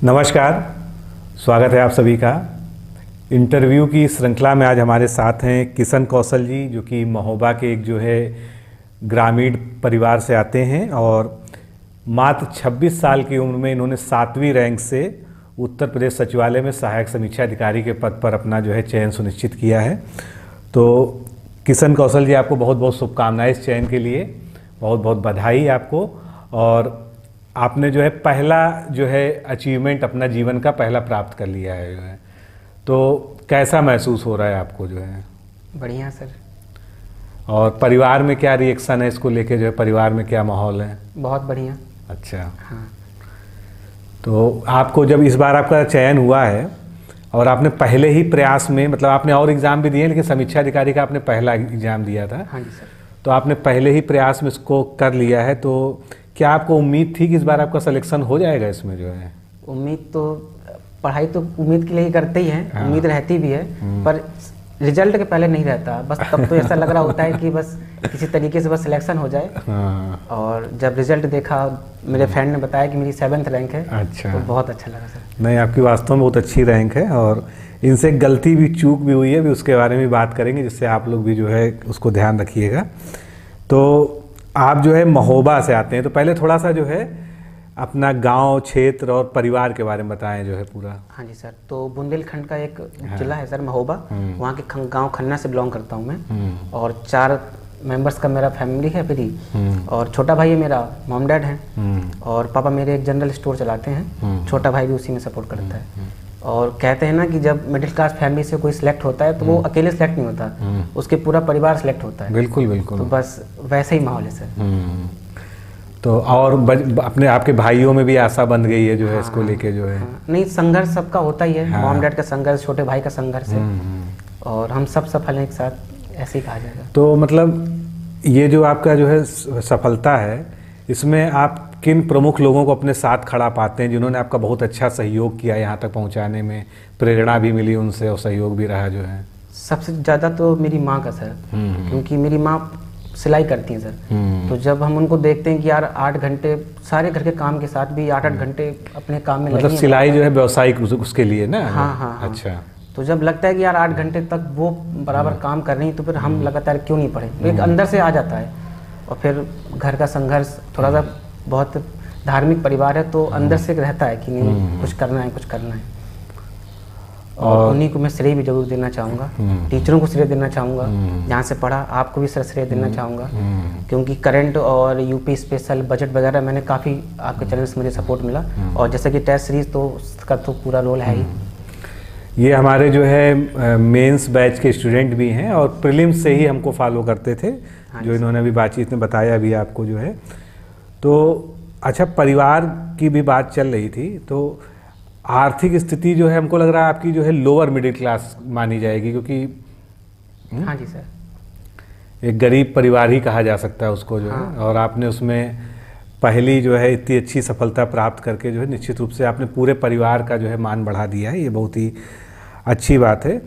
नमस्कार, स्वागत है आप सभी का। इंटरव्यू की श्रृंखला में आज हमारे साथ हैं किशन कौशल जी, जो कि महोबा के एक ग्रामीण परिवार से आते हैं और मात्र 26 साल की उम्र में इन्होंने 7वीं रैंक से उत्तर प्रदेश सचिवालय में सहायक समीक्षा अधिकारी के पद पर अपना चयन सुनिश्चित किया है। तो किशन कौशल जी, आपको बहुत बहुत शुभकामनाएं इस चयन के लिए, बहुत बहुत बधाई आपको। और आपने पहला अचीवमेंट अपना जीवन का पहला प्राप्त कर लिया है तो कैसा महसूस हो रहा है आपको? बढ़िया सर। और परिवार में क्या रिएक्शन है इसको लेके? परिवार में क्या माहौल है? बहुत बढ़िया। अच्छा। हाँ। तो आपको जब इस बार आपका चयन हुआ है और आपने पहले ही प्रयास में, मतलब आपने और एग्ज़ाम भी दिए लेकिन समीक्षा अधिकारी का आपने पहला एग्ज़ाम दिया था। हाँ जी सर। तो आपने पहले ही प्रयास में इसको कर लिया है, तो क्या आपको उम्मीद थी कि इस बार आपका सिलेक्शन हो जाएगा इसमें? उम्मीद तो, पढ़ाई तो उम्मीद के लिए ही करते ही हैं। हाँ। उम्मीद रहती भी है, पर रिजल्ट के पहले नहीं रहता। बस तब तो ऐसा लग रहा होता है कि बस किसी तरीके से बस सिलेक्शन हो जाए। हाँ। और जब रिजल्ट देखा, मेरे फ्रेंड ने बताया कि मेरी 7th रैंक है। अच्छा। तो बहुत अच्छा लगा सर। नहीं, आपकी वास्तव में बहुत अच्छी रैंक है और इनसे गलती भी, चूक भी हुई है, भी उसके बारे में बात करेंगे, जिससे आप लोग भी उसको ध्यान रखिएगा। तो आप महोबा से आते हैं, तो पहले थोड़ा सा अपना गांव, क्षेत्र और परिवार के बारे में बताएं पूरा। हाँ जी सर। तो बुंदेलखंड का एक जिला है सर महोबा, वहाँ के गांव खन्ना से बिलोंग करता हूँ मैं। और 4 मेंबर्स का मेरा फैमिली है फिर ही। और छोटा भाई है मेरा, मॉम डैड हैं। और पापा मेरे एक जनरल स्टोर चलाते हैं। छोटा भाई भी उसी में सपोर्ट करता है। और कहते हैं ना कि जब मिडिल क्लास फैमिली से कोई सिलेक्ट होता है तो वो अकेले सिलेक्ट नहीं होता, उसके पूरा परिवार सिलेक्ट होता है। बिल्कुल बिल्कुल। तो बस वैसे ही माहौल है सर। तो और अपने आपके भाइयों में भी आशा बन गई है हाँ, इसको लेके हाँ, नहीं, संघर्ष सबका होता ही है। हाँ। मॉम डैड का संघर्ष, छोटे भाई का संघर्ष है। और हम सब सफल हैं एक साथ, ऐसे ही कहा जाएगा। तो मतलब ये जो आपका सफलता है, इसमें आप किन प्रमुख लोगों को अपने साथ खड़ा पाते हैं जिन्होंने आपका बहुत अच्छा सहयोग किया यहाँ तक पहुँचाने में? प्रेरणा भी मिली उनसे और सहयोग भी रहा सबसे ज़्यादा तो मेरी माँ का सर, क्योंकि मेरी माँ सिलाई करती हैं सर। तो जब हम उनको देखते हैं कि यार 8 घंटे सारे घर के काम के साथ भी 8-8 घंटे अपने काम में लगी हैं। मतलब सिलाई व्यावसायिक उसके लिए ना? हाँ हाँ हाँ। अच्छा। तो जब लगता है कि यार 8 घंटे तक वो बराबर काम कर रही हैं, तो फिर हम लगातार क्यों नहीं पढ़े, एक अंदर से आ जाता है। और फिर घर का संघर्ष, थोड़ा सा बहुत धार्मिक परिवार है तो अंदर से रहता है कि नहीं, कुछ करना है, कुछ करना है। और उन्हीं को मैं श्रेय भी जरूर देना चाहूँगा, टीचरों को श्रेय देना चाहूँगा, जहाँ से पढ़ा आपको भी सर श्रेय देना चाहूँगा। क्योंकि करंट और यूपी स्पेशल बजट वगैरह मैंने काफ़ी आपके चैनल से मुझे सपोर्ट मिला। और जैसे कि टेस्ट सीरीज, तो उसका तो पूरा रोल है ही। ये हमारे मेंस बैच के स्टूडेंट भी हैं और प्रीलिम्स से ही हमको फॉलो करते थे। हाँ, जो इन्होंने अभी बातचीत में बताया भी आपको तो अच्छा, परिवार की भी बात चल रही थी, तो आर्थिक स्थिति हमको लग रहा है आपकी लोअर मिडिल क्लास मानी जाएगी, क्योंकि हाँ जी सर, एक गरीब परिवार ही कहा जा सकता है उसको हाँ। और आपने उसमें पहली इतनी अच्छी सफलता प्राप्त करके निश्चित रूप से आपने पूरे परिवार का मान बढ़ा दिया है। ये बहुत ही अच्छी बात है।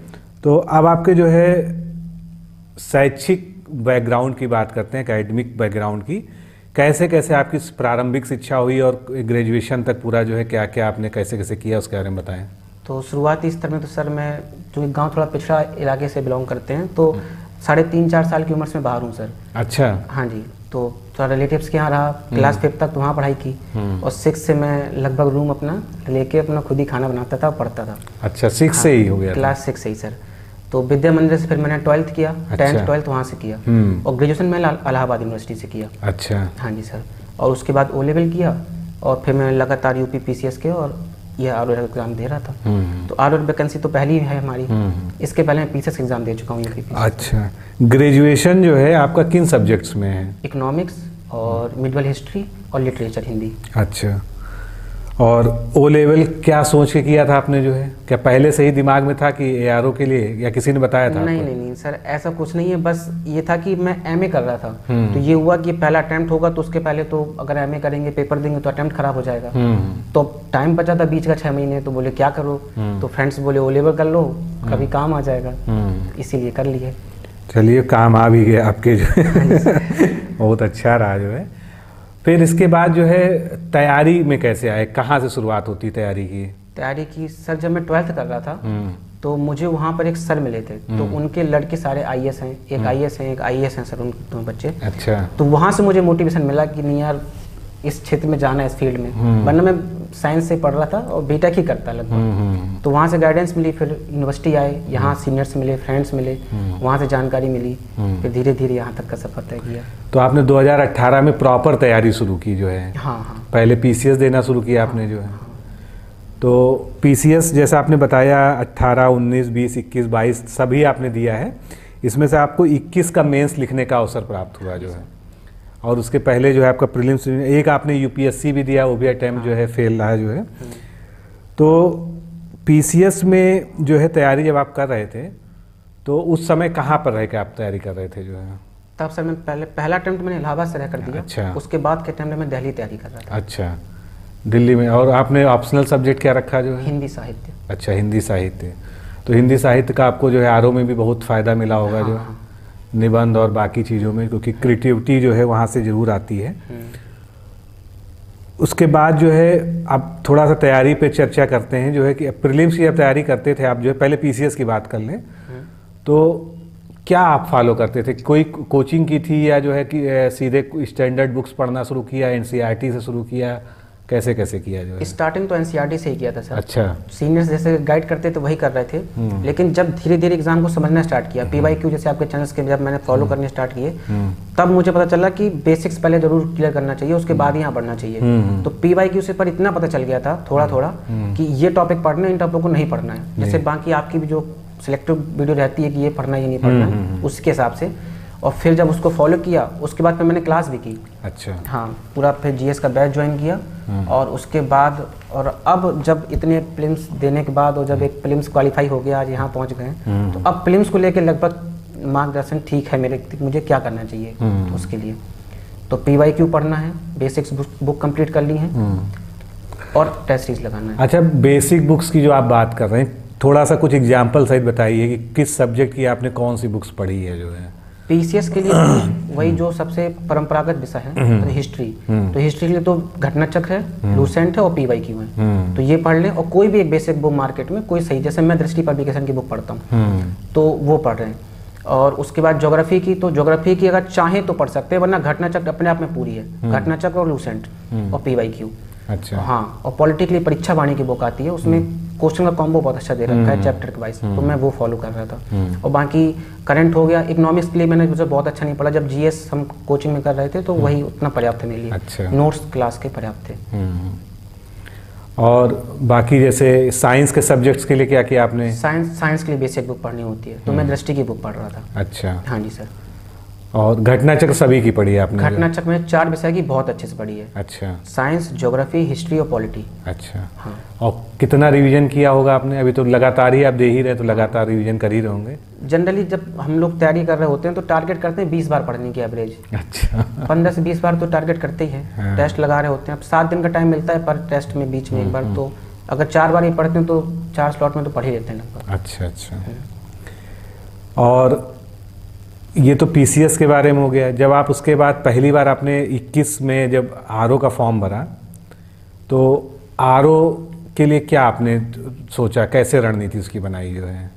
तो अब आपके शैक्षिक बैकग्राउंड की बात करते हैं, एकेडमिक बैकग्राउंड की। कैसे कैसे आपकी प्रारंभिक शिक्षा हुई और ग्रेजुएशन तक पूरा क्या क्या आपने कैसे कैसे किया, उसके बारे में बताएं। तो शुरुआती स्तर में तो सर मैं, चूँकि गांव थोड़ा पिछड़ा इलाके से बिलोंग करते हैं, तो 3.5-4 साल की उम्र से बाहर हूँ सर। अच्छा। हाँ जी। तो थोड़ा रिलेटिव्स के यहाँ रहा, क्लास 5 तक तो वहाँ पढ़ाई की। और 6 से मैं लगभग रूम अपना लेके अपना खुद ही खाना बनाता था, पढ़ता था। अच्छा, 6 से ही हो गया? क्लास 6 से ही सर। तो विद्या मंदिर से फिर मैंने 12th किया। अच्छा। 10th 12th वहाँ से किया। और ग्रेजुएशन मैंने इलाहाबाद यूनिवर्सिटी से किया। अच्छा। हाँ जी सर। और उसके बाद O लेवल किया और फिर मैं लगातार यूपी PCS के और यह ROR एग्जाम दे रहा था। तो ROR वैकेंसी तो पहली है हमारी। इसके पहले मैं PCS एग्जाम दे चुका हूँ यूपी PCS। अच्छा। ग्रेजुएशन आपका किन सब्जेक्ट्स में है? इकोनॉमिक्स और मिडल हिस्ट्री और लिटरेचर हिंदी। अच्छा। और O लेवल क्या सोच के किया था आपने? क्या पहले से ही दिमाग में था कि ARO के लिए, या किसी ने बताया था? नहीं सर, ऐसा कुछ नहीं है। बस ये था कि मैं MA कर रहा था। तो ये हुआ कि पहला अटेम्प्ट होगा, तो उसके पहले तो अगर MA करेंगे, पेपर देंगे तो अटेम्प्ट खराब हो जाएगा। तो टाइम बचा था बीच का 6 महीने, तो बोले क्या करो? तो फ्रेंड्स बोले O लेवल कर लो, कभी काम आ जाएगा, इसीलिए कर लिए। चलिए, काम आ भी गया आपके बहुत अच्छा रहा फिर इसके बाद जो है तैयारी में कैसे आए, कहाँ से शुरुआत होती तैयारी की? तैयारी की सर, जब मैं 12th कर रहा था तो मुझे वहाँ पर एक सर मिले थे, तो उनके लड़के सारे आईएएस हैं, एक आईएएस हैं, एक आईएएस हैं सर, उन दोनों बच्चे। अच्छा। तो वहाँ से मुझे मोटिवेशन मिला कि नहीं यार, इस क्षेत्र में जाना है, इस फील्ड में। वरना मैं साइंस से पढ़ रहा था और बीटेक ही करता लगभग। तो वहाँ से गाइडेंस मिली, फिर यूनिवर्सिटी आए, यहाँ सीनियर्स मिले, फ्रेंड्स मिले, वहाँ से जानकारी मिली, फिर धीरे धीरे यहाँ तक का सफर तय किया। तो आपने 2018 में प्रॉपर तैयारी शुरू की जो है? हाँ हाँ। पहले पीसीएस देना शुरू किया आपने जो है? तो पीसीएस जैसा आपने बताया 18, 19, 20, 21, 22 सभी आपने दिया है। इसमें से आपको 21 का मेंस लिखने का अवसर प्राप्त हुआ जो है, और उसके पहले जो है आपका प्रीलिम्स, एक आपने यूपीएससी भी दिया, वो भी अटेम्प्ट जो है फेल रहा जो है। तो पीसीएस में जो है तैयारी जब आप कर रहे थे तो उस समय कहाँ पर रह के आप तैयारी कर रहे थे जो है? तब सर मैं पहला अटेम्प्ट मैंने इलाहाबाद से रह कर दिया। अच्छा। उसके बाद के अटेम्प्ट में मैं दिल्ली तैयारी कर रहा था। अच्छा, दिल्ली में। और आपने ऑप्शनल सब्जेक्ट क्या रखा जो है? हिंदी साहित्य। अच्छा, हिंदी साहित्य। तो हिंदी साहित्य का आपको जो है आरओ में भी बहुत फ़ायदा मिला होगा जो है, निबंध और बाकी चीज़ों में, क्योंकि क्रिएटिविटी जो है वहाँ से ज़रूर आती है। उसके बाद जो है अब थोड़ा सा तैयारी पे चर्चा करते हैं जो है कि प्रीलिम्स की जब तैयारी करते थे आप जो है, पहले पीसीएस की बात कर लें, तो क्या आप फॉलो करते थे? कोई कोचिंग की थी या जो है कि सीधे स्टैंडर्ड बुक्स पढ़ना शुरू किया, एनसीईआरटी से शुरू किया, कैसे कैसे किया जो है? स्टार्टिंग तो एनसीईआरटी से ही किया था सर। अच्छा। सीनियर्स जैसे गाइड करते थे वही कर रहे थे, लेकिन जब धीरे धीरे एग्जाम को समझना स्टार्ट किया, पीवाईक्यू जैसे आपके चैनल्स के जब मैंने फॉलो करने स्टार्ट किए, तब मुझे पता चला कि बेसिक्स पहले जरूर क्लियर करना चाहिए, उसके बाद यहाँ बढ़ना चाहिए। तो पीवाईक्यू से पर इतना पता चल गया था थोड़ा थोड़ा कि ये टॉपिक पढ़ना है, इन टॉपिक को नहीं पढ़ना है। जैसे बाकी आपकी भी जो सिलेक्टिव वीडियो रहती है कि ये पढ़ना ये नहीं पढ़ना है, उसके हिसाब से। और फिर जब उसको फॉलो किया उसके बाद फिर मैंने क्लास भी की। अच्छा। हाँ, पूरा फिर जीएस का बैच ज्वाइन किया, और उसके बाद और अब जब इतने प्रीलिम्स देने के बाद और जब एक प्रीलिम्स क्वालिफाई हो गया, आज यहाँ पहुँच गए, तो अब प्रीलिम्स को लेकर लगभग मार्गदर्शन ठीक है मेरे, मुझे क्या करना चाहिए तो उसके लिए। तो पीवाईक्यू पढ़ना है, बेसिक्स बुक कंप्लीट कर ली है, और टेस्ट सीरीज लगाना है। अच्छा, बेसिक बुक्स की जो आप बात कर रहे हैं, थोड़ा सा कुछ एग्जाम्पल सहित बताइए कि किस सब्जेक्ट की आपने कौन सी बुक्स पढ़ी है जो है? पीसीएस के लिए वही जो सबसे परंपरागत विषय है, तो हिस्ट्री। तो हिस्ट्री के लिए तो घटनाचक्र है, लूसेंट है और पीवाईक्यू है, तो ये पढ़ लें। और कोई भी एक बेसिक बुक मार्केट में कोई सही, जैसे मैं दृष्टि पब्लिकेशन की बुक पढ़ता हूँ, तो वो पढ़ रहे हैं। और उसके बाद ज्योग्राफी की, तो ज्योग्राफी की अगर चाहें तो पढ़ सकते हैं, वरना घटनाचक्र अपने आप में पूरी है, घटनाचक्र और लूसेंट और पीवाईक्यू। अच्छा। हाँ, और पॉलिटिकली परीक्षा वाणी की बुक आती है, उसमें क्वेश्चन का कॉम्बो बहुत अच्छा दे रखा है चैप्टर के वाइज, तो मैं वो फॉलो कर रहा था। और बाकी करंट हो गया, इकोनॉमिक्स के लिए मैंने मुझे बहुत अच्छा नहीं पढ़ा, जब जीएस हम कोचिंग में कर रहे थे तो वही उतना पर्याप्त है मेरे लिए। अच्छा। नोट्स क्लास के पर्याप्त थे। और बाकी जैसे साइंस के सब्जेक्ट्स के लिए क्या किया आपने? साइंस के लिए बेसिक बुक पढ़नी होती है, तो मैं दृष्टि की बुक पढ़ रहा था। अच्छा। हाँ जी सर। और घटनाचक्र सभी की पढ़ी है आपने? घटनाचक्र में 4 विषय की बहुत अच्छे से पढ़ी है। अच्छा। साइंस, ज्योग्राफी, हिस्ट्री और पॉलिटी। अच्छा। हाँ। और कितना रिवीजन किया होगा आपने? अभी तो लगातार ही आप दे ही रहे, तो लगातार रिवीजन कर ही रहे होंगे। जनरली जब हम लोग तैयारी कर रहे होते हैं तो टारगेट करते हैं 20 बार पढ़ने की एवरेज। अच्छा। 15 से 20 बार तो टारगेट करते ही हैं। हाँ। टेस्ट लगा रहे होते हैं, अब 7 दिन का टाइम मिलता है पर टेस्ट में, बीच में एक बार, तो अगर 4 बार ही पढ़ते हैं तो 4 स्लॉट में तो पढ़ ही लेते हैं लगभग। अच्छा अच्छा। और ये तो पीसीएस के बारे में हो गया। जब आप उसके बाद पहली बार आपने 21 में जब आरओ का फॉर्म भरा, तो आरओ के लिए क्या आपने सोचा, कैसे रणनीति उसकी बनाई जो है?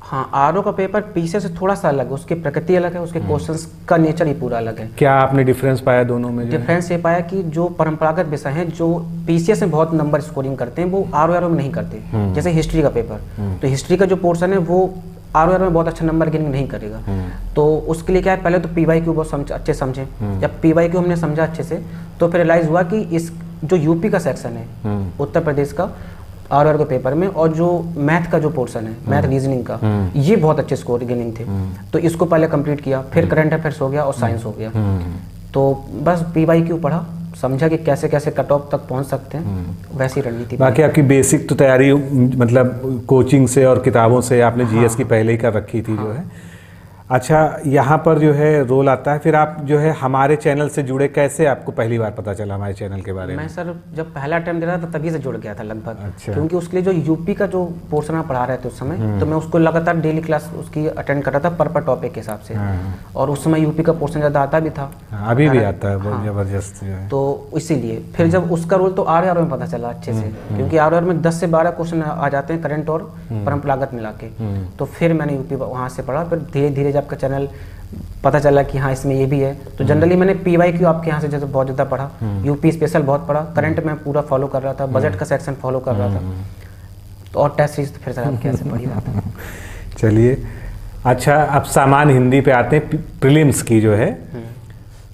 हाँ, आरओ का पेपर पीसीएस से थोड़ा सा अलग है, उसकी प्रकृति अलग है, उसके क्वेश्चंस का नेचर ही पूरा अलग है। क्या आपने डिफरेंस पाया दोनों में? डिफरेंस ये पाया कि जो परंपरागत विषय हैं, जो पीसीएस में बहुत नंबर स्कोरिंग करते हैं, वो आरओ में नहीं करते। जैसे हिस्ट्री का पेपर, तो हिस्ट्री का जो पोर्शन है वो आरओ में बहुत अच्छा नंबर गेनिंग नहीं करेगा। तो उसके लिए क्या है, पहले तो पीवाईक्यू बहुत अच्छे समझें। जब पीवाईक्यू हमने समझा अच्छे से, तो फिर रियलाइज हुआ कि इस जो यूपी का सेक्शन है, उत्तर प्रदेश का आरओ के पेपर में, और जो मैथ का जो पोर्शन है, मैथ रीजनिंग का, ये बहुत अच्छे स्कोर गेनिंग थे। तो इसको पहले कंप्लीट किया, फिर करंट अफेयर्स हो गया और साइंस हो गया। तो बस पीवाईक्यू पढ़ा, समझा कि कैसे कैसे कट ऑफ तक पहुंच सकते हैं, वैसी रणनीति। बाकी आपकी बेसिक तो तैयारी मतलब कोचिंग से और किताबों से आपने जीएस की पहले ही कर रखी थी जो है। अच्छा, यहाँ पर जो है रोल आता है, फिर आप जो है हमारे चैनल से जुड़े, कैसे आपको पहली बार पता चला हमारे चैनल के बारे में? मैं सर जब पहला टाइम दे रहा था तभी से जुड़ गया था लगभग। अच्छा। क्योंकि उसके लिए जो यूपी का जो पोर्शन आप पढ़ा रहे थे उस समय, तो मैं उसको लगातार डेली क्लास उसकी अटेंड कर रहा था पर टॉपिक के हिसाब से। और उस समय यूपी का पोर्शन ज़्यादा आता भी था। अभी भी आता है, बहुत जबरदस्त जो है। तो इसीलिए फिर जब उसका रोल तो आर में पता चला अच्छे से, क्योंकि आर में 10 से 12 क्वेश्चन आ जाते हैं करंट और परंपरागत मिला के। तो फिर मैंने यूपी वहाँ से पढ़ा, फिर धीरे धीरे जब आपका चैनल पता चला कि हाँ इसमें ये भी है, तो जनरली मैंने PYQ आपके यहाँ से जैसे बहुत ज़्यादा पढ़ा, यूपी स्पेशल बहुत पढ़ा, करंट में पूरा फॉलो कर रहा था, बजट का सेक्शन फॉलो कर रहा था, तो और टेस्ट सीरीज तो फिर सर आपके यहाँ से पढ़ी रहा था। चलिए, अच्छा अब सामान्य हिंदी पे आते हैं, प्रीलिम्स की जो है।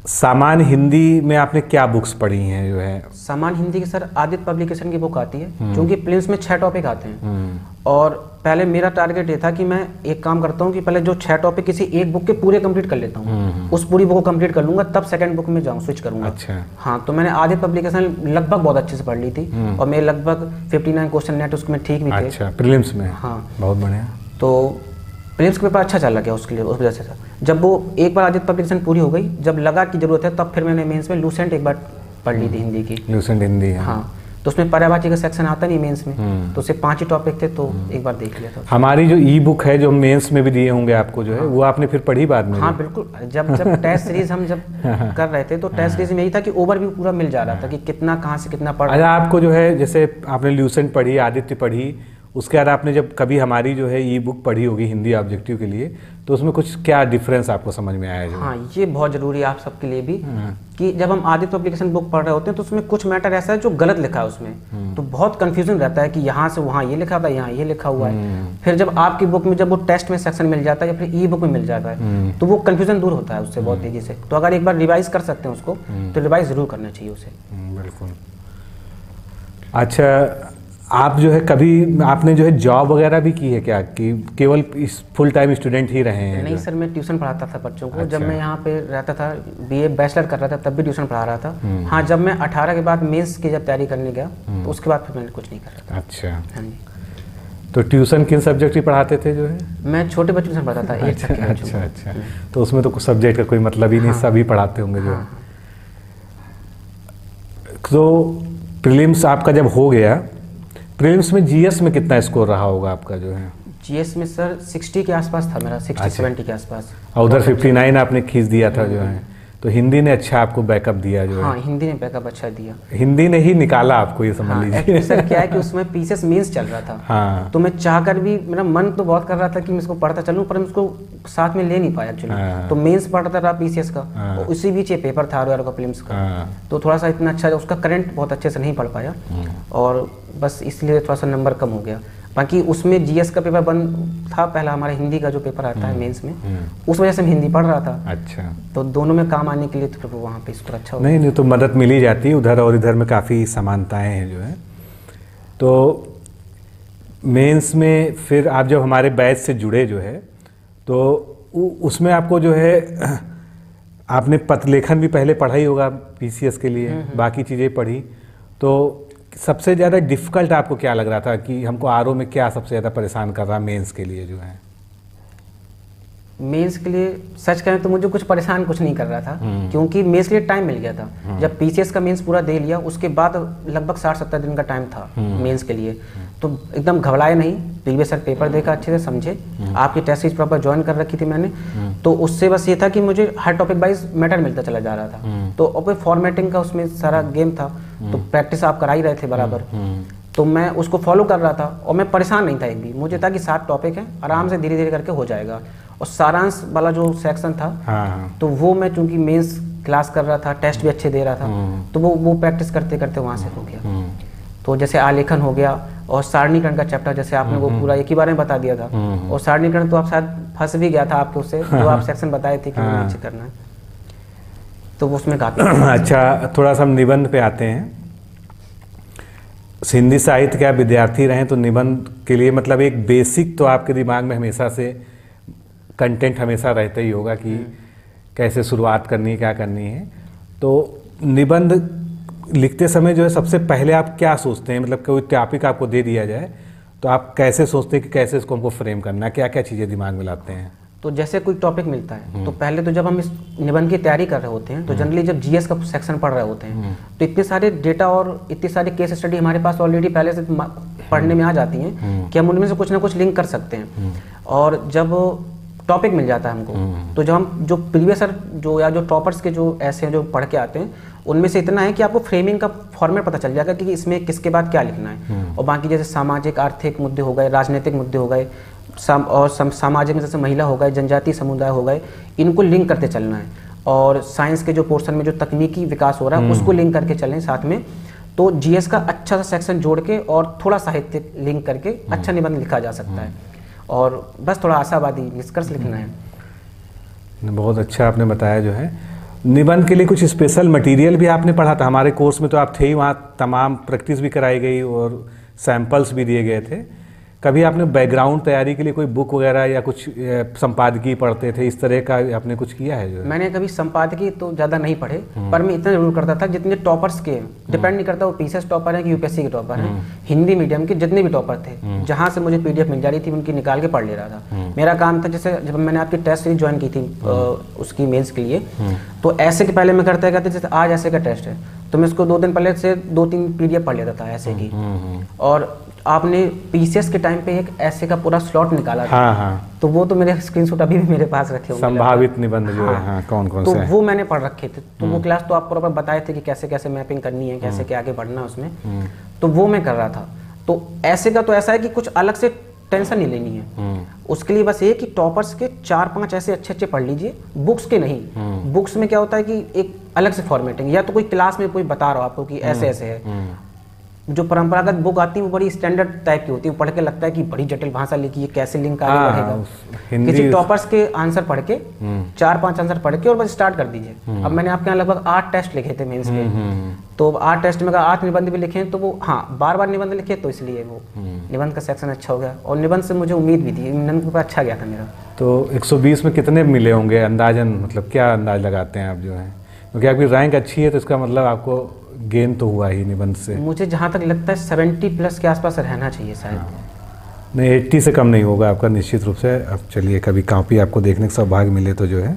सामान्य हिंदी में आपने क्या बुक्स पढ़ी हैं जो है? सामान्य हिंदी की सर आदित्य पब्लिकेशन की बुक आती है, क्योंकि प्रीलिम्स में 6 टॉपिक आते हैं। और पहले मेरा टारगेट ये था कि मैं एक काम करता हूँ कि पहले जो 6 टॉपिक किसी एक बुक के पूरे कंप्लीट कर लेता हूँ, उस पूरी बुक को कंप्लीट कर लूंगा, तब सेकंड बुक में जाऊँ, स्विच करूंगा। अच्छा। हाँ, तो मैंने आदित्य पब्लिकेशन लगभग बहुत अच्छे से पढ़ ली थी, और मेरे लगभग 59 क्वेश्चन नेट उसमें ठीक भी थे। अच्छा, प्रीलिम्स में? हाँ, बहुत बढ़िया। तो प्रीलिम्स का पेपर अच्छा चल गया उसके लिए, उस वजह से था। जब वो एक बार आदित्य पब्लिकेशन पूरी हो गई, जब लगा कि जरूरत है, तब फिर मैंने मेंस में लूसेंट एक बार पढ़ ली थी हिंदी की। लूसेंट हिंदी? हाँ, तो उसमें पर्यायवाची का सेक्शन आता नहीं मेंस में, तो सिर्फ 5 ही टॉपिक थे, तो एक बार देख लिया था। हमारी जो ई बुक है जो मेंस में भी दिए होंगे आपको जो है, वो आपने फिर पढ़ी बाद में? हाँ बिल्कुल, जब टेस्ट सीरीज हम जब कर रहे थे, तो टेस्ट सीरीज में यही था कि ओवरव्यू पूरा मिल जा रहा था कि कितना कहाँ से कितना पढ़। अच्छा, आपको जो है जैसे आपने लूसेंट पढ़ी, आदित्य पढ़ी, उसके बाद आपने जब कभी हमारी जो है ई बुक पढ़ी होगी हिंदी ऑब्जेक्टिव के लिए, तो उसमें कुछ क्या डिफरेंस आपको समझ में आया? जो हाँ, ये बहुत जरूरी है आप सबके लिए भी, कि जब हम आदित्य पब्लिकेशन बुक पढ़ रहे होते हैं तो उसमें कुछ मैटर ऐसा है जो गलत लिखा है उसमें, तो बहुत कंफ्यूजन रहता है कि यहाँ से वहाँ ये लिखा था, यहाँ ये लिखा हुआ है। फिर जब आपकी बुक में जब वो टेस्ट में सेक्शन मिल जाता है या फिर ई बुक में मिल जाता है, तो वो कंफ्यूजन दूर होता है उससे बहुत तेजी से। तो अगर एक बार रिवाइज कर सकते हैं उसको, तो रिवाइज जरूर करना चाहिए उसे। बिल्कुल। अच्छा, आप जो है कभी आपने जो है जॉब वगैरह भी की है क्या, कि केवल इस फुल टाइम स्टूडेंट ही रहे हैं? नहीं सर, मैं ट्यूशन पढ़ाता था बच्चों को। अच्छा। जब मैं यहाँ पे रहता था, BA बैचलर कर रहा था, तब भी ट्यूशन पढ़ा रहा था। हाँ, जब मैं 18 के बाद मेंस की जब तैयारी करने गया, तो उसके बाद फिर मैंने कुछ नहीं कर रहा था। अच्छा। हाँ जी। तो ट्यूशन किन सब्जेक्ट की पढ़ाते थे जो है? मैं छोटे बच्चों से पढ़ाता था, 8 तक के बच्चों को। अच्छा। तो उसमें तो कुछ सब्जेक्ट का कोई मतलब ही नहीं, सभी पढ़ाते होंगे जो है। तो प्रीलिम्स आपका जब हो गया, प्रीलिम्स में जीएस में कितना स्कोर रहा होगा आपका जो है? जीएस में सर 60 के आसपास था मेरा, 60-70 के आसपास। और उधर 59 आपने खींच दिया था जो है, तो हिंदी ने अच्छा आपको बैकअप दिया जो है? हाँ, हिंदी ने बैकअप अच्छा दिया। हिंदी ने ही निकाला आपको, ये समझ लीजिए। सर क्या है कि उसमें पीसीएस मेंस चल रहा था। हाँ। तो मैं चाहकर भी, मेरा मन तो बहुत कर रहा था कि मैं इसको पढ़ता चलूं, पर मैं इसको साथ में ले नहीं पाया एक्चुअली। तो मेंस पढ़ता रहा पीसीएस का, और उसी बीच ये पेपर था आर का प्रीलिम्स का, तो थोड़ा सा इतना अच्छा उसका करंट बहुत अच्छे से नहीं पढ़ पाया, और बस इसलिए थोड़ा सा नंबर कम हो गया। बाकी उसमें जीएस का पेपर बंद था पहला, हमारे हिंदी का जो पेपर आता है मेंस में, उस वजह से मैं हिंदी पढ़ रहा था। अच्छा। तो दोनों में काम आने के लिए तो फिर वहाँ पे स्कोर अच्छा हो गया। नहीं, तो मदद मिल ही जाती है, उधर और इधर में काफ़ी समानताएं हैं जो है। तो मेंस में फिर आप जब हमारे बैच से जुड़े जो है, तो उसमें आपको जो है आपने पत्र लेखन भी पहले पढ़ा ही होगा पीसीएस के लिए, बाकी चीज़ें पढ़ी, तो सबसे ज़्यादा डिफ़िकल्ट आपको क्या लग रहा था कि हमको आरओ में क्या सबसे ज़्यादा परेशान कर रहा मेंस के लिए जो है? मेंस के लिए सच कहें तो मुझे कुछ परेशान कुछ नहीं कर रहा था, क्योंकि मेंस के लिए टाइम मिल गया था। जब पीसीएस का मेंस पूरा दे लिया, उसके बाद लगभग 60-70 दिन का टाइम था मेंस के लिए, तो एकदम घबराए नहीं। प्रीवियस सर पेपर देखा, अच्छे से समझे, आपकी टेस्ट सीरीज प्रॉपर ज्वाइन कर रखी थी मैंने, तो उससे बस ये था कि मुझे हर टॉपिक वाइज मैटर मिलता चला जा रहा था। तो अब फॉर्मेटिंग का उसमें सारा गेम था, तो प्रैक्टिस आप करा ही रहे थे बराबर, तो मैं उसको फॉलो कर रहा था, और मैं परेशान नहीं था एक भी। मुझे था कि 7 टॉपिक हैं, आराम से धीरे धीरे करके हो जाएगा। और सारांश वाला जो सेक्शन था, तो वो मैं चूंकि मेंस क्लास कर रहा था, टेस्ट भी अच्छे दे रहा था, तो वो प्रैक्टिस करते करते वहाँ से हो गया। तो जैसे आलेखन हो गया, और सारणीकरण का चैप्टर जैसे आपने वो पूरा एक ही बार में बता दिया था, और सारणीकरण तो आप शायद फंस भी गया था आपके उससे, जो आप सेक्शन बताए थे कि नीचे करना है, तो उसमें काफी अच्छा, थोड़ा सा हम निबंध पे आते हैं। हिंदी साहित्य के आप विद्यार्थी रहे, तो निबंध के लिए मतलब एक बेसिक तो आपके दिमाग में हमेशा से कंटेंट हमेशा रहता ही होगा कि कैसे शुरुआत करनी है, क्या करनी है। तो निबंध लिखते समय जो है सबसे पहले आप क्या सोचते हैं, मतलब कोई टॉपिक आपको दे दिया जाए तो आप कैसे सोचते हैं कि कैसे इसको हमको फ्रेम करना है, क्या क्या चीज़ें दिमाग में लाते हैं? तो जैसे कोई टॉपिक मिलता है तो पहले तो जब हम इस निबंध की तैयारी कर रहे होते हैं तो जनरली जब जीएस का सेक्शन पढ़ रहे होते हैं तो इतने सारे डेटा और इतनी सारी केस स्टडी हमारे पास ऑलरेडी पहले से पढ़ने में आ जाती हैं कि हम उनमें से कुछ ना कुछ लिंक कर सकते हैं। और जब टॉपिक मिल जाता है हमको तो जब हम जो प्रीवियस जो या जो टॉपर्स के जो ऐसे हैं जो पढ़ के आते हैं उनमें से इतना है कि आपको फ्रेमिंग का फॉर्मेट पता चल जाएगा कि इसमें किसके बाद क्या लिखना है। और बाकी जैसे सामाजिक आर्थिक मुद्दे हो गए, राजनीतिक मुद्दे हो गए, सामाजिक में जैसे महिला हो गए, जनजातीय समुदाय हो गए, इनको लिंक करते चलना है। और साइंस के जो पोर्शन में जो तकनीकी विकास हो रहा है उसको लिंक करके चलें साथ में। तो जीएस का अच्छा सा सेक्शन जोड़ के और थोड़ा साहित्य लिंक करके अच्छा निबंध लिखा जा सकता है। और बस थोड़ा आशावादी निष्कर्ष लिखना है। बहुत अच्छा आपने बताया। जो है निबंध के लिए कुछ स्पेशल मटेरियल भी आपने पढ़ा था? हमारे कोर्स में तो आप थे ही, वहाँ तमाम प्रैक्टिस भी कराई गई और सैंपल्स भी दिए गए थे। कभी आपने बैकग्राउंड तैयारी के लिए कोई बुक वगैरह या कुछ संपादकीय पढ़ते थे, इस तरह का आपने कुछ किया है? जो मैंने कभी संपादकीय तो ज़्यादा नहीं पढ़े, पर मैं इतना जरूर करता था जितने टॉपर्स के, डिपेंड नहीं करता वो पीसीएस टॉपर है कि यूपीएससी के टॉपर हैं, हिंदी मीडियम के जितने भी टॉपर थे, जहाँ से मुझे पीडीएफ मिल जा रही थी उनकी निकाल के पढ़ ले रहा था। मेरा काम था, जैसे जब मैंने आपकी टेस्ट सीरीज ज्वाइन की थी उसकी मेंस के लिए, तो ऐसे के पहले मैं करता था जैसे आज ऐसे का टेस्ट है तो मैं उसको 2 दिन पहले से 2-3 पीडीएफ पढ़ लेता था ऐसे की। और आपने पीसीएस के टाइम पे एक ऐसे का पूरा स्लॉट निकाला था। हाँ। तो वो तो मेरे स्क्रीनशॉट अभी भी मेरे पास रखे होंगे, संभावित निबंध जो है। हाँ, कौन कौन तो से वो मैंने पढ़ रखे थे। तो वो क्लास तो आप प्रॉपर बताए थे कि कैसे कैसे मैपिंग करनी है, कैसे क्या आगे बढ़ना है उसमें, तो वो मैं कर रहा था। तो ऐसे का तो ऐसा है कि कुछ अलग से टेंशन नहीं लेनी है उसके लिए। बस ये कि टॉपर्स के 4-5 ऐसे अच्छे पढ़ लीजिए, बुक्स के नहीं। बुक्स में क्या होता है कि एक अलग से फॉर्मेटिंग, या तो कोई क्लास में कोई बता रहा हो आपको कि ऐसे ऐसे है। जो परंपरागत बुक आती है वो बड़ी स्टैंडर्ड टाइप की होती है, वो पढ़ के लगता है कि बड़ी जटिल भाषा लिखी है, कैसे लिंक आगे बढ़ेगा। किसी टॉपर्स के आंसर पढ़ के 4-5 आंसर पढ़ के और बस स्टार्ट कर दीजिए। अब मैंने आपके यहाँ लगभग 8 टेस्ट लिखे थे मेंस के, तो 8 टेस्ट में 8 निबंध भी लिखे, तो वो हाँ बार निबंध लिखे, तो इसलिए वो निबंध का सेक्शन अच्छा हो गया। और निबंध से मुझे उम्मीद भी थी, निबंध पेपर अच्छा गया था मेरा। तो 120 में कितने मिले होंगे अंदाजन, मतलब क्या अंदाज लगाते हैं आप जो है? क्योंकि आपकी रैंक अच्छी है तो इसका मतलब आपको गेन तो हुआ ही निबंध से। मुझे जहाँ तक लगता है 70+ के आसपास रहना चाहिए शायद। नहीं 80 से कम नहीं होगा आपका निश्चित रूप से। अब चलिए कभी कॉपी आपको देखने का सौभाग्य मिले तो जो है।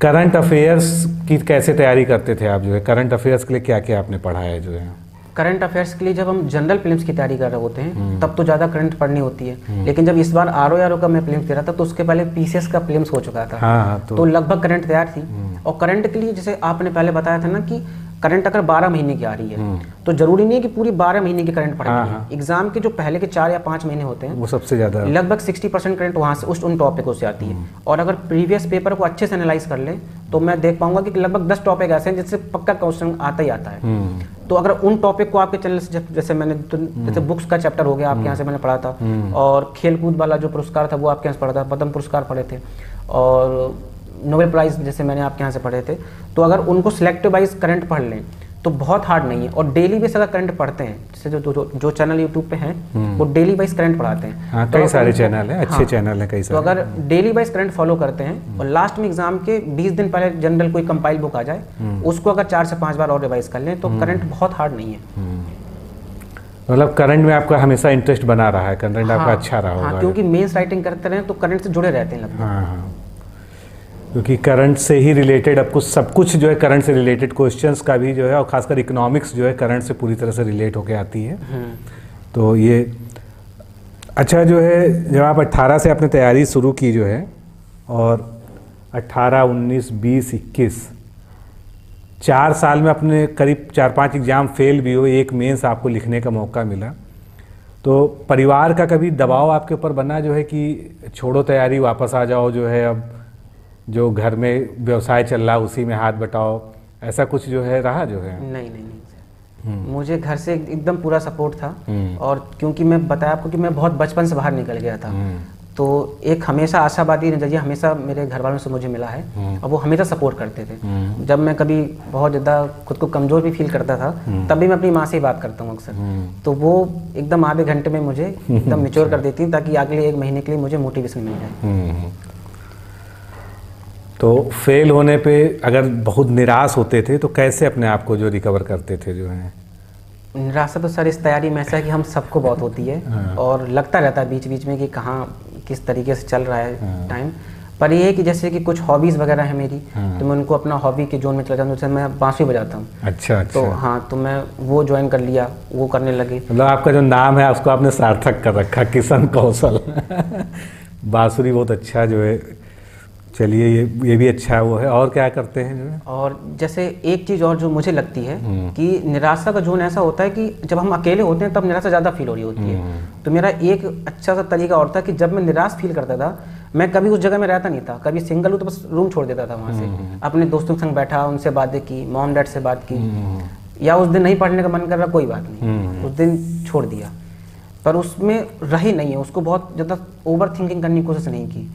करंट अफेयर्स की कैसे तैयारी करते थे आप? जो है करंट अफेयर्स के लिए क्या क्या आपने पढ़ा है? जो है करंट अफेयर्स के लिए जब हम जनरल प्रीलिम्स की तैयारी कर रहे होते हैं तब तो ज़्यादा करंट पढ़नी होती है, लेकिन जब इस बार आरओ का मैं प्रीलिम्स दे रहा था तो उसके पहले पीसीएस का प्रीलिम्स हो चुका था। हाँ, तो लगभग करंट तैयार थी। और करंट के लिए जैसे आपने पहले बताया था ना कि करंट अगर 12 महीने की आ रही है तो जरूरी नहीं है कि पूरी 12 महीने की करंट पढ़ेंगे। हाँ। एग्जाम के जो पहले के 4 या 5 महीने होते हैं वो सबसे ज़्यादा लगभग 60% करंट वहाँ से उन टॉपिकों से आती है। और अगर प्रीवियस पेपर को अच्छे से एनालाइज कर ले तो मैं देख पाऊंगा कि लगभग 10 टॉपिक ऐसे हैं जिससे पक्का क्वेश्चन आता ही आता है। तो अगर उन टॉपिक को आपके चैनल से, जैसे मैंने जैसे बुक्स का चैप्टर हो गया आपके यहाँ से मैंने पढ़ा था, और खेलकूद वाला जो पुरस्कार था वो आपके यहाँ से पढ़ा था, पद्म पुरस्कार पढ़े थे, और नोबेल प्राइज जैसे मैंने आपके यहाँ से पढ़े थे। तो अगर उनको सिलेक्टिव वाइज करंट पढ़ लें तो बहुत हार्ड नहीं है। और डेली बेस अगर करंट पढ़ते हैं, जैसे जो चैनल यूट्यूब पे हैं वो डेली वाइज करंट पढ़ाते हैं। हाँ, कई सारे चैनल हैं, अच्छे चैनल हैं कई सारे। तो अगर डेली वाइज करंट फॉलो करते हैं और लास्ट में एग्जाम के 20 दिन पहले जनरल कोई कंपाइल बुक आ जाए उसको अगर 4 से 5 बार और रिवाइज कर लें तो करंट बहुत हार्ड नहीं है। मतलब करंट में आपका हमेशा इंटरेस्ट बना रहा है, करंट आपका अच्छा रहा होगा। हाँ, क्योंकि मेंस राइटिंग करते रहे तो करंट से जुड़े रहते हैं लगभग। हाँ, क्योंकि करंट से ही रिलेटेड अब कुछ सब कुछ जो है करंट से रिलेटेड क्वेश्चंस का भी जो है, और खासकर इकोनॉमिक्स जो है करंट से पूरी तरह से रिलेट होकर आती है। तो ये अच्छा जो है, जब आप 18 से अपनी तैयारी शुरू की जो है, और 18, 19, 20, 21 4 साल में अपने करीब 4-5 एग्ज़ाम फेल भी हो, एक मेंस आपको लिखने का मौका मिला, तो परिवार का कभी दबाव आपके ऊपर बना जो है कि छोड़ो तैयारी, वापस आ जाओ, जो है अब जो घर में व्यवसाय चल रहा है उसी में हाथ बटाओ, ऐसा कुछ जो है रहा जो है? नहीं, मुझे घर से एकदम पूरा सपोर्ट था। और क्योंकि मैं बताया आपको कि मैं बहुत बचपन से बाहर निकल गया था, तो एक हमेशा आशावादी नजरिया हमेशा मेरे घर वालों से मुझे मिला है, और वो हमेशा सपोर्ट करते थे। जब मैं कभी बहुत ज़्यादा खुद को कमज़ोर भी फील करता था तभी मैं अपनी माँ से ही बात करता हूँ अक्सर, तो वो एकदम आधे घंटे में मुझे एकदम मैच्योर कर देती हैं ताकि अगले 1 महीने के लिए मुझे मोटिवेशन मिल जाए। तो फेल होने पे अगर बहुत निराश होते थे तो कैसे अपने आप को जो रिकवर करते थे जो है? निराशा तो सर इस तैयारी में ऐसा है कि हम सबको बहुत होती है। और लगता रहता है बीच बीच में कि कहाँ किस तरीके से चल रहा है टाइम। पर ये है कि जैसे कि कुछ हॉबीज़ वगैरह है मेरी, तो मैं उनको अपना हॉबी के जोन में चला जाता हूँ। जैसे मैं बांसुरी बजाता हूँ। अच्छा। तो हाँ, तो मैं वो ज्वाइन कर लिया, वो करने लगे। मतलब आपका जो नाम है उसको आपने सार्थक कर रखा, किशन कौशल। बांसुरी बहुत अच्छा जो है। चलिए, ये भी अच्छा वो है। और क्या करते हैं जो है? और जैसे एक चीज़ और जो मुझे लगती है कि निराशा का जोन ऐसा होता है कि जब हम अकेले होते हैं तब निराशा ज़्यादा फील हो रही होती है। तो मेरा एक अच्छा सा तरीका और था कि जब मैं निराश फील करता था, मैं कभी उस जगह में रहता नहीं था। कभी सिंगल हूँ तो बस रूम छोड़ देता था वहाँ से, अपने दोस्तों के संग बैठा, उनसे बातें की, मॉम डैड से बात की, या उस दिन नहीं पढ़ने का मन कर रहा, कोई बात नहीं, उस दिन छोड़ दिया। पर उसमें रही नहीं है, उसको बहुत ज़्यादा ओवर थिंकिंग करने की कोशिश नहीं की,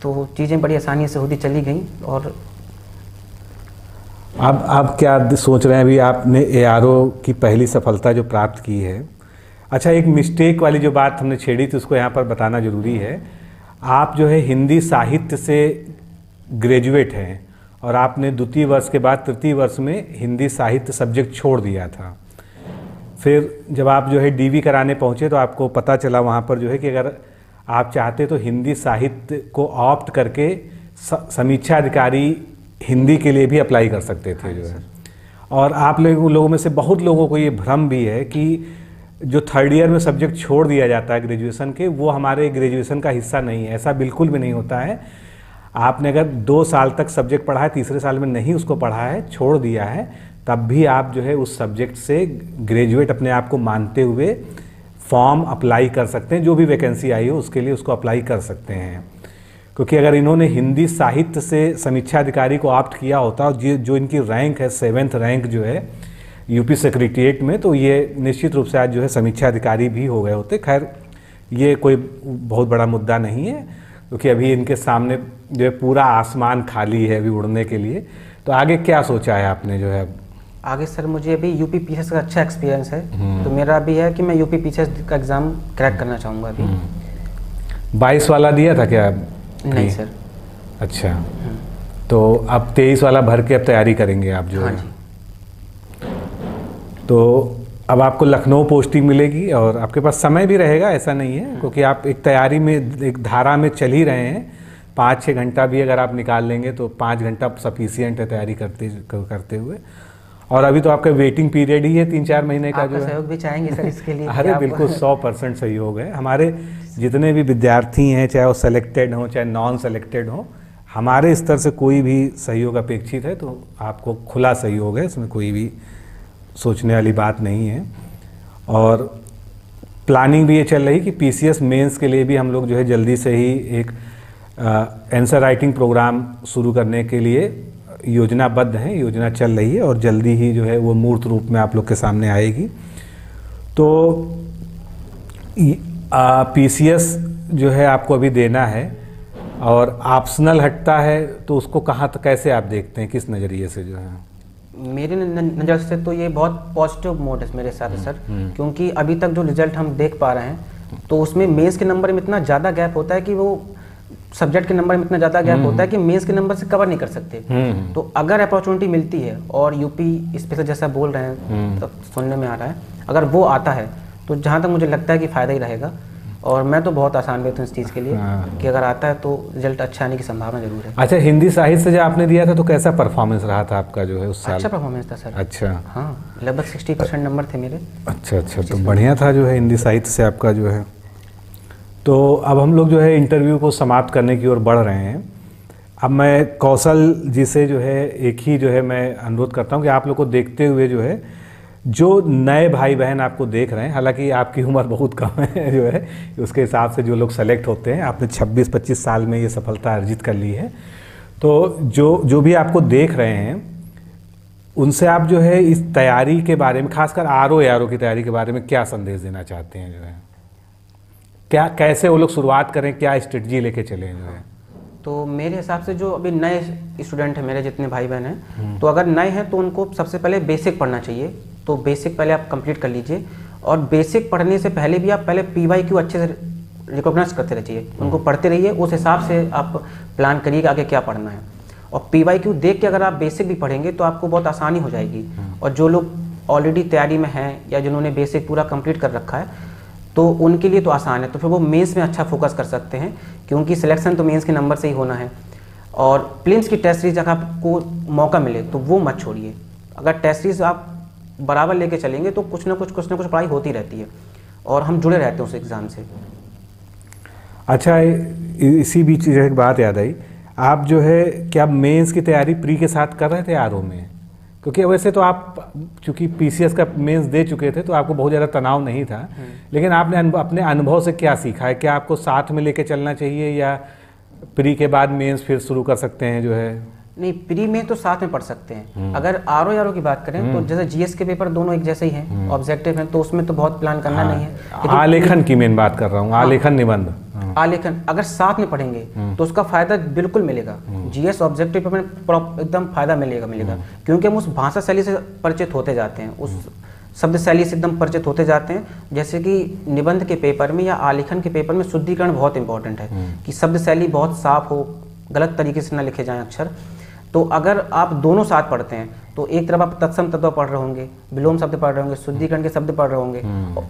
तो चीज़ें बड़ी आसानी से होती चली गई। और अब आप क्या सोच रहे हैं? अभी आपने ARO की पहली सफलता जो प्राप्त की है। अच्छा, एक मिस्टेक वाली जो बात हमने छेड़ी थी उसको यहाँ पर बताना ज़रूरी है। आप जो है हिंदी साहित्य से ग्रेजुएट हैं और आपने द्वितीय वर्ष के बाद तृतीय वर्ष में हिंदी साहित्य सब्जेक्ट छोड़ दिया था। फिर जब आप जो है DV कराने पहुँचे तो आपको पता चला वहाँ पर जो है कि अगर आप चाहते तो हिंदी साहित्य को ऑप्ट करके समीक्षा अधिकारी हिंदी के लिए भी अप्लाई कर सकते थे जो है। और आप लोगों में से बहुत लोगों को ये भ्रम भी है कि जो थर्ड ईयर में सब्जेक्ट छोड़ दिया जाता है ग्रेजुएशन के, वो हमारे ग्रेजुएशन का हिस्सा नहीं है। ऐसा बिल्कुल भी नहीं होता है। आपने अगर 2 साल तक सब्जेक्ट पढ़ा है, तीसरे साल में नहीं उसको पढ़ा है, छोड़ दिया है, तब भी आप जो है उस सब्जेक्ट से ग्रेजुएट अपने आप को मानते हुए फॉर्म अप्लाई कर सकते हैं। जो भी वैकेंसी आई हो उसके लिए उसको अप्लाई कर सकते हैं। क्योंकि अगर इन्होंने हिंदी साहित्य से समीक्षा अधिकारी को ऑप्ट किया होता और जो इनकी रैंक है 7th रैंक जो है यूपी सेक्रेटरीट में, तो ये निश्चित रूप से आज जो है समीक्षा अधिकारी भी हो गए होते। खैर, ये कोई बहुत बड़ा मुद्दा नहीं है, क्योंकि अभी इनके सामने जो है पूरा आसमान खाली है अभी उड़ने के लिए। तो आगे क्या सोचा है आपने जो है? आगे सर मुझे अभी यूपी पीसीएस का अच्छा एक्सपीरियंस है, तो मेरा अभी है कि मैं यूपी पीसीएस का एग्ज़ाम क्रैक करना चाहूँगा अभी। 22 वाला दिया था क्या? नहीं सर। अच्छा, तो अब 23 वाला भर के अब तैयारी करेंगे आप जो हाँ है? जी। तो अब आपको लखनऊ पोस्टिंग मिलेगी और आपके पास समय भी रहेगा, ऐसा नहीं है, क्योंकि आप एक तैयारी में, एक धारा में चल ही रहे हैं। 5-6 घंटा भी अगर आप निकाल लेंगे तो 5 घंटा सफिशियंट है तैयारी करते हुए। और अभी तो आपका वेटिंग पीरियड ही है 3-4 महीने का जो है। सहयोग भी चाहेंगे सर इसके लिए? अरे बिल्कुल 100% सहयोग है। हमारे जितने भी विद्यार्थी हैं, चाहे वो सेलेक्टेड हों चाहे नॉन सेलेक्टेड हों, हमारे स्तर से कोई भी सहयोग अपेक्षित है तो आपको खुला सहयोग है, इसमें कोई भी सोचने वाली बात नहीं है। और प्लानिंग भी ये चल रही कि PCS मेंस के लिए भी हम लोग जो है जल्दी से ही एक आंसर राइटिंग प्रोग्राम शुरू करने के लिए योजनाबद्ध हैं, योजना चल रही है और जल्दी ही जो है वो मूर्त रूप में आप लोग के सामने आएगी। तो PCS जो है आपको अभी देना है और ऑप्शनल हटता है, तो उसको कहाँ तक कैसे आप देखते हैं, किस नज़रिए से जो है? मेरे नज़र से तो ये बहुत पॉजिटिव मोड है मेरे साथ सर, क्योंकि अभी तक जो रिजल्ट हम देख पा रहे हैं तो उसमें मेंस के नंबर में इतना ज़्यादा गैप होता है कि वो सब्जेक्ट के नंबर में इतना ज़्यादा गैप होता है कि मेंस के नंबर से कवर नहीं कर सकते। तो अगर अपॉर्चुनिटी मिलती है और यूपी स्पेशल जैसा बोल रहे हैं तो सुनने में आ रहा है, अगर वो आता है तो जहाँ तक मुझे लगता है कि फ़ायदा ही रहेगा। और मैं तो बहुत आसान व्यक्त हूँ इस चीज़ के लिए कि अगर आता है तो रिजल्ट अच्छा आने की संभावना जरूर है। अच्छा, हिंदी साहित्य से जो आपने दिया था तो कैसा परफॉर्मेंस रहा था आपका जो है उस साल? अच्छा परफॉर्मेंस था सर। अच्छा, हाँ, लगभग 60% नंबर थे मेरे। अच्छा, तो बढ़िया था जो है हिंदी साहित्य से आपका जो है। तो अब हम लोग जो है इंटरव्यू को समाप्त करने की ओर बढ़ रहे हैं। अब मैं कौशल जी से जो है एक ही जो है मैं अनुरोध करता हूँ कि आप लोग को देखते हुए जो है, जो नए भाई बहन आपको देख रहे हैं, हालांकि आपकी उम्र बहुत कम है जो है, उसके हिसाब से जो लोग सेलेक्ट होते हैं, आपने 26-25 साल में ये सफलता अर्जित कर ली है, तो जो भी आपको देख रहे हैं उनसे आप जो है इस तैयारी के बारे में, खासकर ARO की तैयारी के बारे में क्या संदेश देना चाहते हैं जो है? क्या, कैसे वो लोग शुरुआत करें, क्या स्ट्रेटजी लेके चलें जो है? तो मेरे हिसाब से जो अभी नए स्टूडेंट हैं, मेरे जितने भाई बहन हैं, तो अगर नए हैं तो उनको सबसे पहले बेसिक पढ़ना चाहिए। तो बेसिक पहले आप कंप्लीट कर लीजिए, और बेसिक पढ़ने से पहले भी आप पहले PYQ अच्छे से रिकॉग्नाइज करते रहिए, उनको पढ़ते रहिए, उस हिसाब से आप प्लान करिए कि आगे क्या पढ़ना है। और PYQ देख के अगर आप बेसिक भी पढ़ेंगे तो आपको बहुत आसानी हो जाएगी। और जो लोग ऑलरेडी तैयारी में हैं या जिन्होंने बेसिक पूरा कंप्लीट कर रखा है, तो उनके लिए तो आसान है, तो फिर वो मेंस में अच्छा फोकस कर सकते हैं, क्योंकि सिलेक्शन तो मेंस के नंबर से ही होना है। और प्रीलिम्स की टेस्ट सीरीज अगर आपको मौका मिले तो वो मत छोड़िए। अगर टेस्ट सीरीज आप बराबर लेके चलेंगे तो कुछ ना कुछ पढ़ाई होती रहती है और हम जुड़े रहते हैं उस एग्ज़ाम से। अच्छा, इसी बीच एक बात याद आई, आप जो है क्या मेंस की तैयारी प्री के साथ कर रहे थे आरओ में? क्योंकि वैसे तो आप चूंकि पीसीएस का मेंस दे चुके थे तो आपको बहुत ज़्यादा तनाव नहीं था, लेकिन आपने अपने अनुभव से क्या सीखा है? क्या आपको साथ में लेके चलना चाहिए या प्री के बाद मेंस फिर शुरू कर सकते हैं जो है? नहीं, प्री में तो साथ में पढ़ सकते हैं। अगर आरओ की बात करें तो जैसे जीएस के पेपर दोनों एक जैसे ही हैं, ऑब्जेक्टिव हैं, तो उसमें तो बहुत प्लान करना नहीं है। आलेखन की मेन बात कर रहा हूँ, आलेखन निबंध, आलेखन अगर साथ में पढ़ेंगे तो उसका फायदा बिल्कुल मिलेगा। जीएस ऑब्जेक्टिव पेपर में एकदम फायदा मिलेगा, क्योंकि हम उस भाषा शैली से परिचित होते जाते हैं, उस शब्द शैली से एकदम परिचित होते जाते हैं। जैसे कि निबंध के पेपर में या आलेखन के पेपर में शुद्धिकरण बहुत इंपॉर्टेंट है कि शब्द शैली बहुत साफ हो, गलत तरीके से न लिखे जाएं अक्षर। तो अगर आप दोनों साथ पढ़ते हैं तो एक तरफ आप तत्सम तत्व पढ़ रहे होंगे, विलोम शब्द पढ़ रहे होंगे, शुद्धिकरण के शब्द पढ़ रहे होंगे,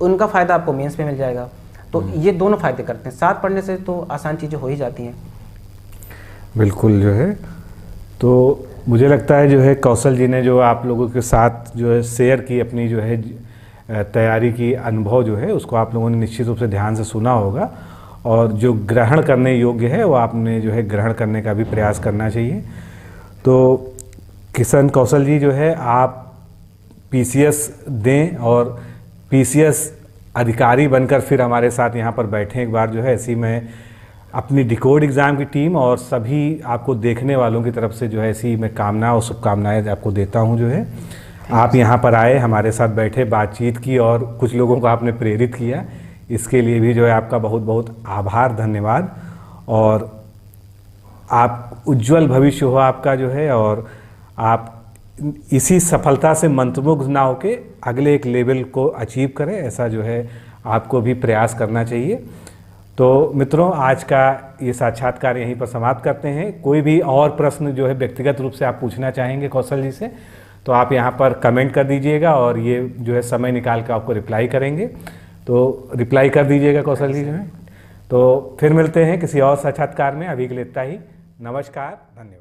उनका फायदा आपको मेंस में मिल जाएगा। तो ये दोनों फायदे करते हैं, साथ पढ़ने से तो आसान चीज़ें हो ही जाती हैं। बिल्कुल जो है, तो मुझे लगता है जो है कौशल जी ने जो आप लोगों के साथ जो है शेयर की अपनी जो है तैयारी की अनुभव जो है उसको आप लोगों ने निश्चित रूप से ध्यान से सुना होगा, और जो ग्रहण करने योग्य है वो आपने जो है ग्रहण करने का भी प्रयास करना चाहिए। तो किशन कौशल जी जो है आप पीसीएस दें और पीसीएस अधिकारी बनकर फिर हमारे साथ यहाँ पर बैठें एक बार जो है। ऐसी मैं अपनी डिकोड एग्ज़ाम की टीम और सभी आपको देखने वालों की तरफ से जो है ऐसी मैं कामना और शुभकामनाएं आपको देता हूँ जो है। आप यहाँ पर आए, हमारे साथ बैठे, बातचीत की और कुछ लोगों को आपने प्रेरित किया, इसके लिए भी जो है आपका बहुत बहुत आभार, धन्यवाद। और आप उज्जवल भविष्य हो आपका जो है, और आप इसी सफलता से मंत्रमुग्ध ना होके अगले एक लेवल को अचीव करें, ऐसा जो है आपको भी प्रयास करना चाहिए। तो मित्रों, आज का ये साक्षात्कार यहीं पर समाप्त करते हैं। कोई भी और प्रश्न जो है व्यक्तिगत रूप से आप पूछना चाहेंगे कौशल जी से तो आप यहाँ पर कमेंट कर दीजिएगा और ये जो है समय निकाल कर आपको रिप्लाई करेंगे, तो रिप्लाई कर दीजिएगा कौशल जी जो है। तो फिर मिलते हैं किसी और साक्षात्कार में, अभी के लिए इतना ही। नमस्कार, धन्यवाद।